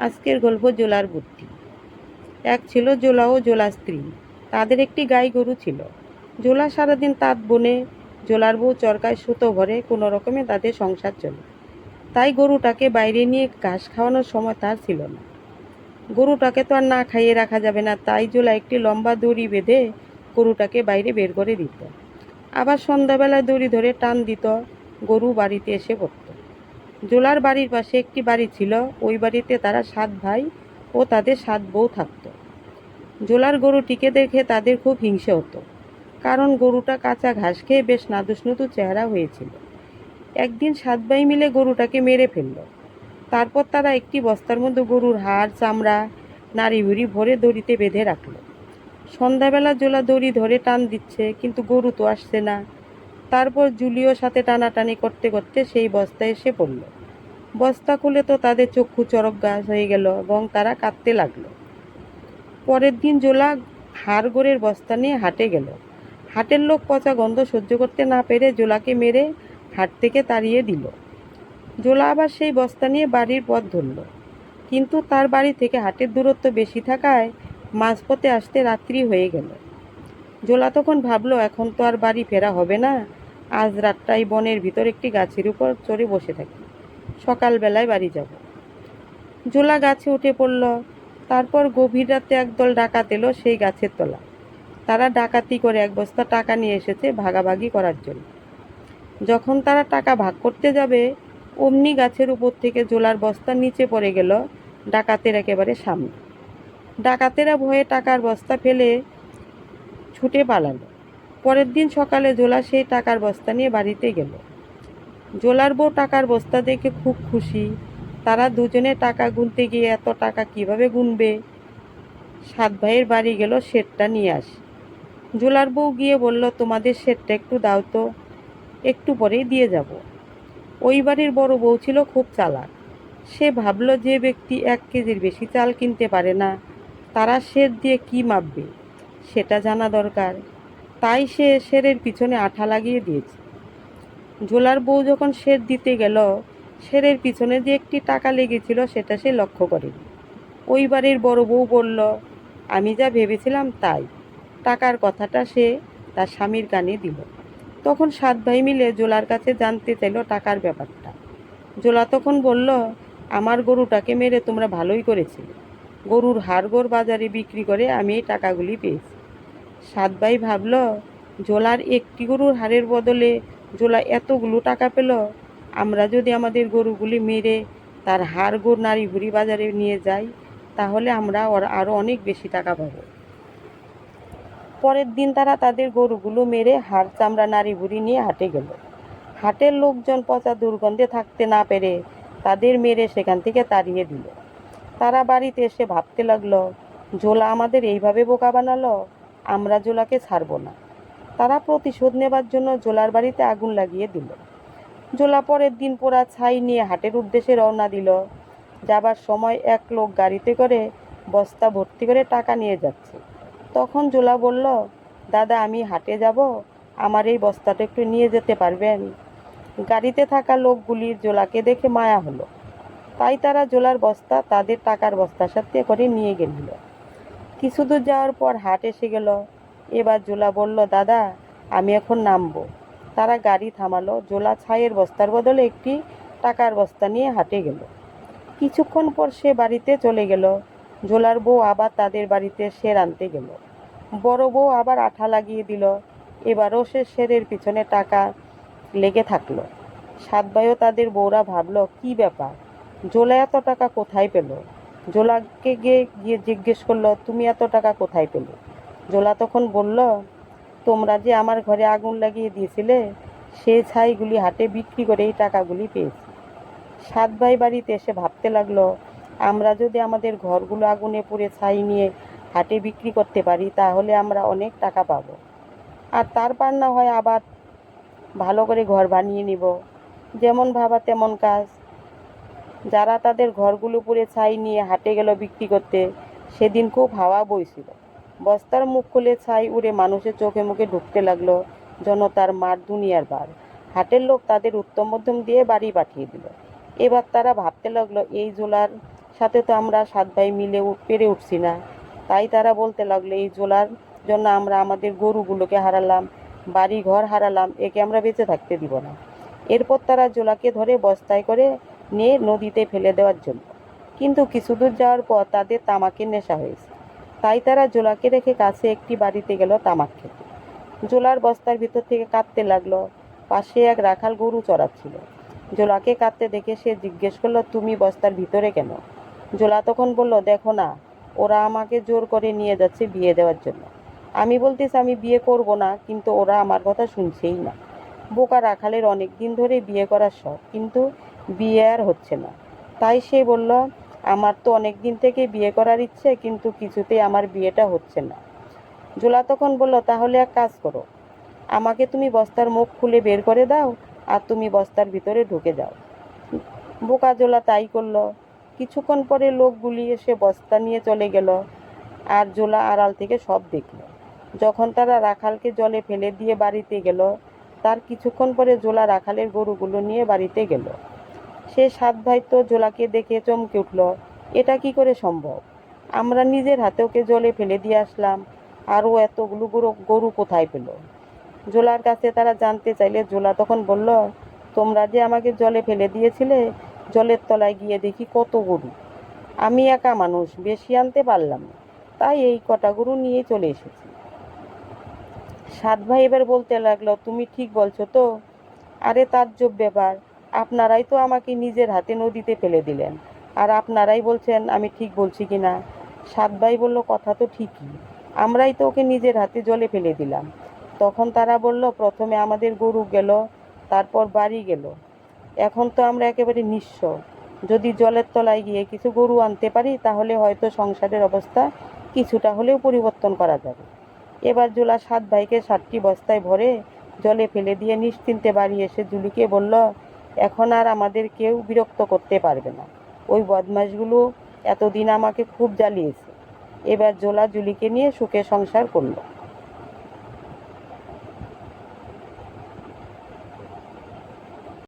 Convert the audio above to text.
আজকের গল্প জোলার বুদ্ধি। এক ছিল জোলা ও জোলা স্ত্রী। তাদের একটি গাই গরু ছিল। জোলা সারাদিন তাঁত বনে, জোলার বউ চরকায় সুতো ভরে কোনো রকমে তাদের সংসার চলে। তাই গরুটাকে বাইরে নিয়ে ঘাস খাওয়ানোর সময় তার ছিল না। গরুটাকে তো আর না খাইয়ে রাখা যাবে না, তাই জোলা একটি লম্বা দড়ি বেঁধে গরুটাকে বাইরে বের করে দিত। আবার সন্ধ্যাবেলায় দড়ি ধরে টান দিত, গরু বাড়িতে এসে পড়ত। জোলার বাড়ির পাশে একটি বাড়ি ছিল। ওই বাড়িতে তারা 7 ভাই ও তাদের 7 বউ থাকত। জোলার গরুটিকে দেখে তাদের খুব হিংসে হতো, কারণ গরুটা কাঁচা ঘাস খেয়ে বেশ নাদুস-নুদু চেহারা হয়েছিল। একদিন 7 ভাই মিলে গরুটাকে মেরে ফেলল। তারপর তারা একটি বস্তার মধ্যে গরুর হাড়, চামড়া, নাড়ি-ভুড়ি ভরে দড়িতে বেঁধে রাখল। সন্ধ্যাবেলা জোলা দড়ি ধরে টান দিচ্ছে, কিন্তু গরু তো আসছে না। তারপর জুলিও সাথে টানাটানি করতে করতে সেই বস্তায় এসে পড়ল। বস্তা খুলে তো তাদের চক্ষু চড়ক গাছ হয়ে গেল এবং তারা কাঁদতে লাগলো। পরের দিন জোলা হাড়গোড়ের বস্তা নিয়ে হাটে গেল। হাটের লোক পচা গন্ধ সহ্য করতে না পেরে জোলাকে মেরে হাট থেকে তাড়িয়ে দিল। জোলা আবার সেই বস্তা নিয়ে বাড়ির পথ ধরল, কিন্তু তার বাড়ি থেকে হাটের দূরত্ব বেশি থাকায় মাঝপথে আসতে রাত্রি হয়ে গেল। জোলা তখন ভাবলো, এখন তো আর বাড়ি ফেরা হবে না। আজ রাতটাই বনের ভিতর একটি গাছের উপর চড়ে বসে থাকি, সকালবেলায় বাড়ি যাব। জোলা গাছে উঠে পড়ল। তারপর গভীর রাতে একদল ডাকাত এলো সেই গাছের তলায়। তারা ডাকাতি করে 1 বস্তা টাকা নিয়ে এসেছে ভাগাভাগি করার জন্য। যখন তারা টাকা ভাগ করতে যাবে, অমনি গাছের উপর থেকে জোলার বস্তা নিচে পড়ে গেল ডাকাতের একেবারে সামনে। ডাকাতেরা ভয়ে টাকার বস্তা ফেলে ছুটে পালালো। পরের দিন সকালে জোলা সেই টাকার বস্তা নিয়ে বাড়িতে গেল। জোলার বউ টাকার বস্তা দেখে খুব খুশি। তারা দুজনে টাকা গুনতে গিয়ে এত টাকা কিভাবে গুনবে। 7 ভাইয়ের বাড়ি গেল সেরটা নিয়ে আসে। জোলার বউ গিয়ে বলল, তোমাদের সেরটা একটু দাও তো, একটু পরেই দিয়ে যাব। ওই বাড়ির বড় বউ ছিল খুব চালাক। সে ভাবল, যে ব্যক্তি 1 কেজির বেশি চাল কিনতে পারে না, তারা সের দিয়ে কি মাপবে সেটা জানা দরকার। তাই সে সেরের পিছনে আঠা লাগিয়ে দিয়েছে। জোলার বউ যখন সের দিতে গেল, সেরের পিছনে যে একটি টাকা লেগেছিল সেটা সে লক্ষ্য করেনি। ওই বাড়ির বড় বউ বলল, আমি যা ভেবেছিলাম তাই। টাকার কথাটা সে তার স্বামীর কানে দিল। তখন 7 ভাই মিলে জোলার কাছে জানতে চাইল টাকার ব্যাপারটা। জোলা তখন বলল, আমার গরুটাকে মেরে তোমরা ভালোই করেছিলে। গরুর হাড়গোড় বাজারে বিক্রি করে আমি এই টাকাগুলি পেয়েছি। 7 ভাই ভাবল, জোলার একটি গরুর হাড়ের বদলে জোলা এতগুলো টাকা পেল। আমরা যদি আমাদের গরুগুলি মেরে তার হাড়গোড় নাড়ি-ভুড়ি বাজারে নিয়ে যাই, তাহলে আমরা আরও অনেক বেশি টাকা পাব। পরের দিন তারা তাদের গরুগুলো মেরে হাড়, চামড়া, নাড়ি-ভুড়ি নিয়ে হাটে গেল। হাটের লোকজন পচা দুর্গন্ধে থাকতে না পেরে তাদের মেরে সেখান থেকে তাড়িয়ে দিল। তারা বাড়িতে এসে ভাবতে লাগলো, জোলা আমাদের এইভাবে বোকা বানালো, আমরা জোলাকে ছাড়ব না। তারা প্রতিশোধ নেবার জন্য জোলার বাড়িতে আগুন লাগিয়ে দিল। জোলা পরের দিন পোড়া ছাই নিয়ে হাটের উদ্দেশ্যে রওনা দিল। যাবার সময় এক লোক গাড়িতে করে বস্তা ভর্তি করে টাকা নিয়ে যাচ্ছে। তখন জোলা বলল, দাদা, আমি হাটে যাব, আমার এই বস্তাটা একটু নিয়ে যেতে পারবেন? গাড়িতে থাকা লোকগুলির জোলাকে দেখে মায়া হলো, তাই তারা জোলার বস্তা তাদের টাকার বস্তার সাথে করে নিয়ে গেল। কিছু দূর যাওয়ার পর হাট এসে গেল। এবার জোলা বলল, দাদা, আমি এখন নামবো। তারা গাড়ি থামালো। জোলা ছাইয়ের বস্তার বদলে একটি টাকার বস্তা নিয়ে হাটে গেল। কিছুক্ষণ পর সে বাড়িতে চলে গেল। জোলার বউ আবার তাদের বাড়িতে সের আনতে গেল। বড় বউ আবার আঠা লাগিয়ে দিল। এবারও সে সেরের পিছনে টাকা লেগে থাকলো। 7 ভাইও তাদের বউরা ভাবল, কি ব্যাপার, জোলা এত টাকা কোথায় পেল? জোলাকে গিয়ে জিজ্ঞেস করলো, তুমি এত টাকা কোথায় পেলে? জোলা তখন বলল, তোমরা যে আমার ঘরে আগুন লাগিয়ে দিয়েছিলে, সেই ছাইগুলি হাটে বিক্রি করে এই টাকাগুলি পেয়েছি। 7 ভাই বাড়িতে এসে ভাবতে লাগলো, আমরা যদি আমাদের ঘরগুলো আগুনে পুড়ে ছাই নিয়ে হাটে বিক্রি করতে পারি, তাহলে আমরা অনেক টাকা পাবো। আর তারপর না হয় আবার ভালো করে ঘর বানিয়ে নিব। যেমন ভাবা তেমন কাজ। যারা তাদের ঘরগুলো পুড়ে ছাই নিয়ে হাটে গেল বিক্রি করতে, সেদিন খুব হাওয়া বইছিল। বস্তার মুখ খুলে ছাই উড়ে মানুষের চোখে মুখে ঢুকতে লাগলো। জনতার মার, দুনিয়ার বার। হাটের লোক তাদের উত্তম মধ্যম দিয়ে বাড়ি পাঠিয়ে দিল। এবার তারা ভাবতে লাগলো, এই জোলার সাথে তো আমরা 7 ভাই মিলে পেরে উঠছি না। তাই তারা বলতে লাগলো, এই জোলার জন্য আমরা আমাদের গরুগুলোকে হারালাম, বাড়ি ঘর হারালাম, একে আমরা বেঁচে থাকতে দিব না। এরপর তারা জোলাকে ধরে বস্তায় করে নিয়ে নদীতে ফেলে দেওয়ার জন্য। কিন্তু কিছু দূর যাওয়ার পর তাদের তামাকের নেশা হয়েছে। তাই তারা জোলাকে রেখে কাছে একটি বাড়িতে গেল তামাক খেতে। জোলার বস্তার ভিতর থেকে কাঁদতে লাগলো। পাশে এক রাখাল গরু চড়াচ্ছিল। জোলাকে কাঁদতে দেখে সে জিজ্ঞেস করলো, তুমি বস্তার ভিতরে কেন? জোলা তখন বলল, দেখো না, ওরা আমাকে জোর করে নিয়ে যাচ্ছে বিয়ে দেওয়ার জন্য। আমি বলতেছি আমি বিয়ে করব না, কিন্তু ওরা আমার কথা শুনছেই না। বোকা রাখালের অনেক দিন ধরে বিয়ে করার শখ, কিন্তু বিয়ে আর হচ্ছে না। তাই সে বলল, আমার তো অনেক দিন থেকে বিয়ে করার ইচ্ছে, কিন্তু কিছুতেই আমার বিয়েটা হচ্ছে না। জোলা তখন বলল, তাহলে এক কাজ করো, আমাকে তুমি বস্তার মুখ খুলে বের করে দাও, আর তুমি বস্তার ভিতরে ঢুকে যাও। বোকা জোলা তাই করলো। কিছুক্ষণ পরে লোকগুলি এসে বস্তা নিয়ে চলে গেল, আর জোলা আড়াল থেকে সব দেখল। যখন তারা রাখালকে জলে ফেলে দিয়ে বাড়িতে গেল, তার কিছুক্ষণ পরে জোলা রাখালের গরুগুলো নিয়ে বাড়িতে গেল। সে 7 ভাই তো জোলাকে দেখে চমকে উঠল, এটা কি করে সম্ভব? আমরা নিজের হাতে ওকে জলে ফেলে দিয়ে আসলাম, আর ও এতগুলো গরু কোথায় পেল? জোলার কাছে তারা জানতে চাইলে জোলা তখন বলল, তোমরা যে আমাকে জলে ফেলে দিয়েছিলে, জলের তলায় গিয়ে দেখি কত গরু। আমি একা মানুষ, বেশি আনতে পারলাম না, তাই এই কটা গরু নিয়ে চলে এসেছি। 7 ভাই এবার বলতে লাগলো, তুমি ঠিক বলছো তো? আরে তাজ্জব ব্যাপার, আপনারাই তো আমাকে নিজের হাতে নদীতে ফেলে দিলেন, আর আপনারাই বলছেন আমি ঠিক বলছি কি না? 7 ভাই বলল, কথা তো ঠিকই, আমরাই তো ওকে নিজের হাতে জলে ফেলে দিলাম। তখন তারা বলল, প্রথমে আমাদের গরু গেল, তারপর বাড়ি গেল, এখন তো আমরা একেবারে নিঃস্ব। যদি জলের তলায় গিয়ে কিছু গরু আনতে পারি, তাহলে হয়তো সংসারের অবস্থা কিছুটা হলেও পরিবর্তন করা যাবে। এবার জোলা 7 ভাইকে 7টি বস্তায় ভরে জলে ফেলে দিয়ে নিশ্চিন্তে বাড়ি এসে জুলিকে বলল, এখন আর আমাদের কেউ বিরক্ত করতে পারবে না। ওই বদমাশগুলো এতদিন আমাকে খুব জ্বালিয়েছে। এবার জোলা জুলিকে নিয়ে সুখে সংসার করলো।